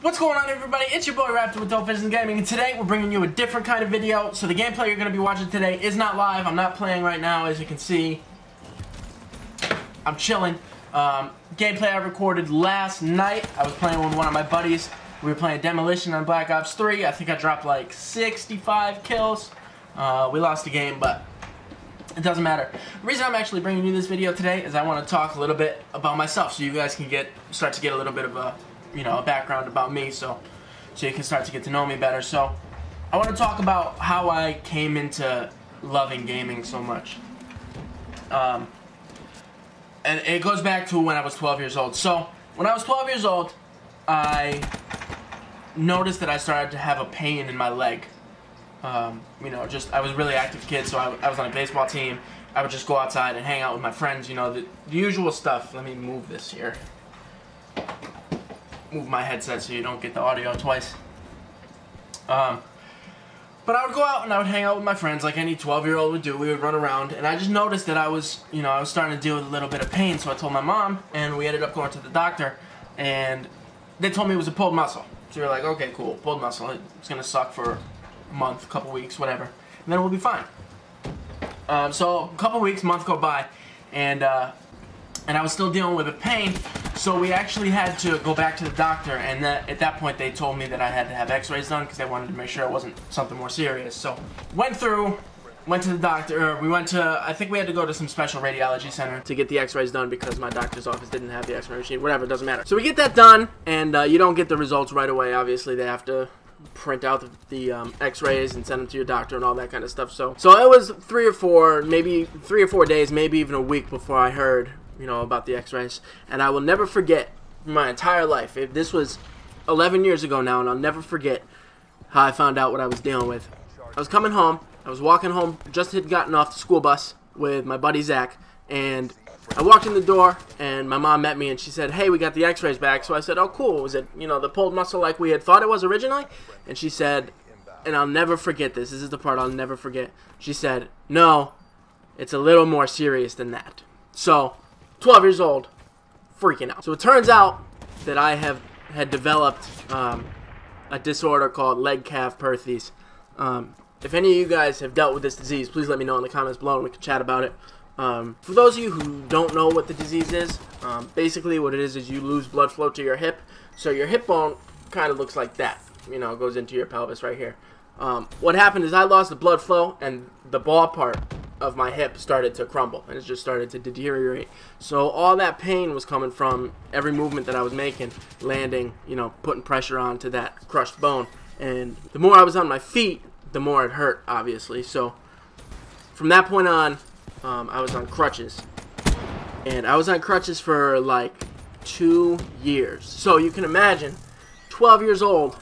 What's going on, everybody? It's your boy Raptor with Demolition Gaming, and today we're bringing you a different kind of video. So the gameplay you're going to be watching today is not live. I'm not playing right now, as you can see. I'm chilling. Gameplay I recorded last night. I was playing with one of my buddies. We were playing Demolition on Black Ops 3. I think I dropped like 65 kills. We lost the game, but it doesn't matter. The reason I'm actually bringing you this video today is I want to talk a little bit about myself, so you guys can start to get a little bit of a background about me, so you can start to get to know me better. So I want to talk about how I came into loving gaming so much. And it goes back to when I was 12 years old. So when I was 12 years old, I noticed that I started to have a pain in my leg. I was a really active kid, so I was on a baseball team. I would just go outside and hang out with my friends, the usual stuff. Let me move this here. Move my headset so you don't get the audio twice. But I would go out and I would hang out with my friends like any 12-year-old would do. We would run around, and I just noticed that I was starting to deal with a little bit of pain. So I told my mom, and we ended up going to the doctor, and they told me it was a pulled muscle. So we were like, okay, cool, pulled muscle. It's gonna suck for a month, a couple weeks, whatever, and then we'll be fine. So a couple weeks, month go by, and I was still dealing with the pain. So we actually had to go back to the doctor, and at that point they told me that I had to have x-rays done because they wanted to make sure it wasn't something more serious. So went to the doctor. I think we had to go to some special radiology center to get the x-rays done because my doctor's office didn't have the x-ray machine. Whatever, it doesn't matter. So we get that done, and you don't get the results right away. Obviously, they have to print out the x-rays and send them to your doctor and all that kind of stuff. So it was 3 or 4 days, maybe even a week before I heard about the x-rays. And I will never forget my entire life. This was 11 years ago now, and I'll never forget how I found out what I was dealing with. I was coming home. I was walking home, just had gotten off the school bus with my buddy Zach, and I walked in the door, and my mom met me, and she said, hey, we got the x-rays back. So I said, oh, cool. Was it, the pulled muscle like we had thought it was originally? And she said, and I'll never forget this. This is the part I'll never forget. She said, no, it's a little more serious than that. So 12 years old, freaking out. So it turns out that I had developed a disorder called Legg-Calve-Perthes-Disease. If any of you guys have dealt with this disease, please let me know in the comments below and we can chat about it. For those of you who don't know what the disease is, basically what it is you lose blood flow to your hip. So your hip bone kind of looks like that. It goes into your pelvis right here. What happened is I lost the blood flow, and the ball part of my hip started to crumble, and it just started to deteriorate. So all that pain was coming from every movement that I was making, landing, putting pressure onto that crushed bone. And the more I was on my feet, the more it hurt, obviously. So from that point on, I was on crutches, and I was on crutches for like 2 years. So you can imagine 12 years old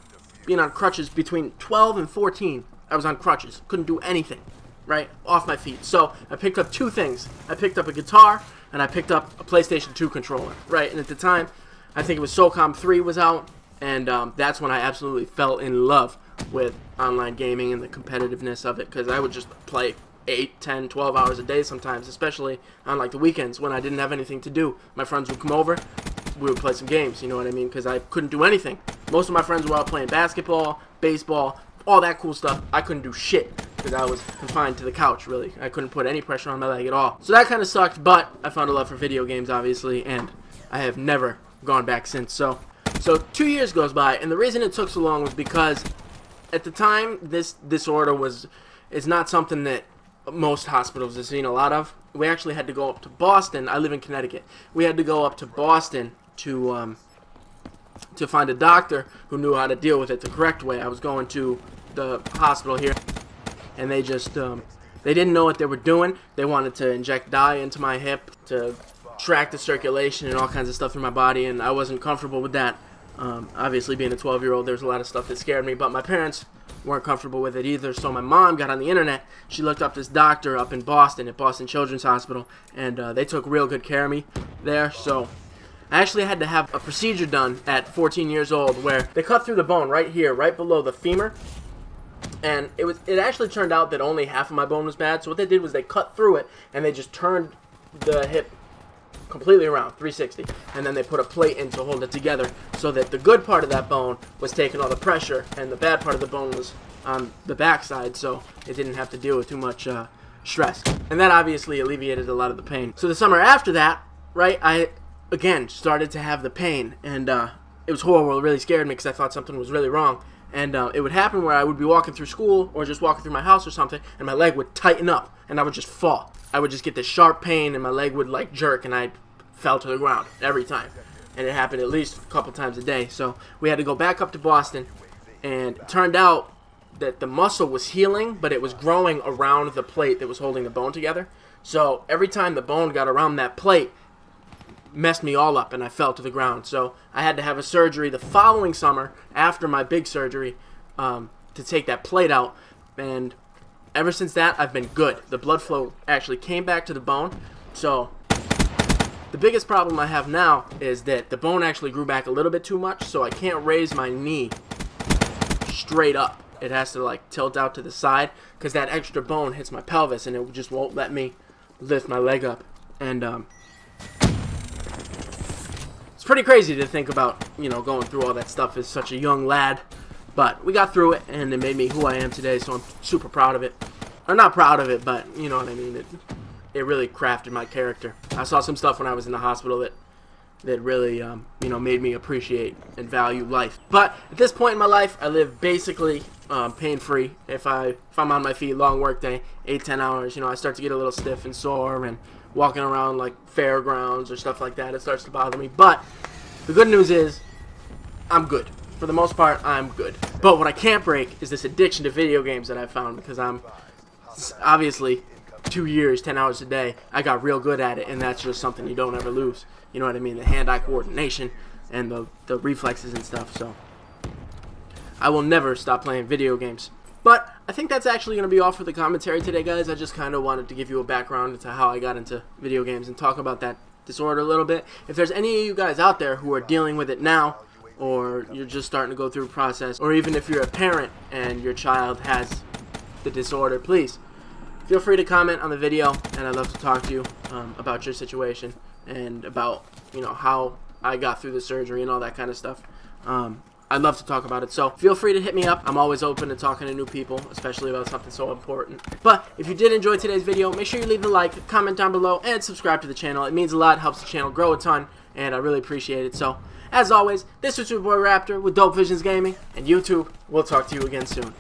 being on crutches. Between 12 and 14 I was on crutches, couldn't do anything, right, off my feet. So I picked up 2 things. I picked up a guitar, and I picked up a PlayStation 2 controller, right? And at the time, I think it was SOCOM 3 was out, and that's when I absolutely fell in love with online gaming and the competitiveness of it, because I would just play 8, 10, 12 hours a day sometimes, especially on like the weekends when I didn't have anything to do. My friends would come over, we would play some games, you know what I mean, because I couldn't do anything. Most of my friends were out playing basketball, baseball, all that cool stuff. I couldn't do shit because I was confined to the couch, really. I couldn't put any pressure on my leg at all. So that kind of sucked, but I found a love for video games, obviously, and I have never gone back since. So 2 years goes by, and the reason it took so long was because at the time, this disorder is not something that most hospitals have seen a lot of. We actually had to go up to Boston. I live in Connecticut. We had to go up to Boston to find a doctor who knew how to deal with it the correct way. I was going to the hospital here, and they just they didn't know what they were doing. They wanted to inject dye into my hip to track the circulation and all kinds of stuff through my body, and I wasn't comfortable with that. Obviously, being a 12-year-old, there's a lot of stuff that scared me, but my parents weren't comfortable with it either. So my mom got on the internet. She looked up this doctor up in Boston at Boston Children's Hospital, and they took real good care of me there. So I actually had to have a procedure done at 14 years old where they cut through the bone right here, right below the femur. And it actually turned out that only half of my bone was bad. So what they did was they cut through it, and they just turned the hip completely around, 360. And then they put a plate in to hold it together so that the good part of that bone was taking all the pressure and the bad part of the bone was on the back side, so it didn't have to deal with too much stress. And that obviously alleviated a lot of the pain. So the summer after that, right, I again started to have the pain, and it was horrible. It really scared me because I thought something was really wrong. And it would happen where I would be walking through school or just walking through my house or something, and my leg would tighten up, and I would just fall. I would just get this sharp pain, and my leg would like jerk, and I fell to the ground every time. And it happened at least a couple times a day. So we had to go back up to Boston, and it turned out that the muscle was healing, but it was growing around the plate that was holding the bone together. So every time the bone got around that plate, messed me all up, and I fell to the ground. So I had to have a surgery the following summer after my big surgery to take that plate out, and ever since that I've been good. The blood flow actually came back to the bone. So the biggest problem I have now is that the bone actually grew back a little bit too much, so I can't raise my knee straight up. It has to like tilt out to the side because that extra bone hits my pelvis, and it just won't let me lift my leg up. And it's pretty crazy to think about, you know, going through all that stuff as such a young lad. But we got through it, and it made me who I am today, so I'm super proud of it. Or not proud of it, but you know what I mean. It really crafted my character. I saw some stuff when I was in the hospital that really, you know, made me appreciate and value life. But at this point in my life, I live basically pain-free. If I'm on my feet, long work day, 8-10 hours, you know, I start to get a little stiff and sore, and walking around like fairgrounds or stuff like that, it starts to bother me. But the good news is I'm good. For the most part, I'm good. But what I can't break is this addiction to video games that I found, because I'm obviously 2 years, 10 hours a day, I got real good at it, and that's just something you don't ever lose. You know what I mean? The hand-eye coordination and the reflexes and stuff. So I will never stop playing video games. But I think that's actually going to be all for the commentary today, guys. I just kind of wanted to give you a background into how I got into video games and talk about that disorder a little bit. If there's any of you guys out there who are dealing with it now, or you're just starting to go through a process, or even if you're a parent and your child has the disorder, please feel free to comment on the video, and I'd love to talk to you about your situation and about, you know, how I got through the surgery and all that kind of stuff. I'd love to talk about it, so feel free to hit me up. I'm always open to talking to new people, especially about something so important. But if you did enjoy today's video, make sure you leave a like, comment down below, and subscribe to the channel. It means a lot, helps the channel grow a ton, and I really appreciate it. So as always, this was your boy Raptor with Dope Visions Gaming, and YouTube. We'll talk to you again soon.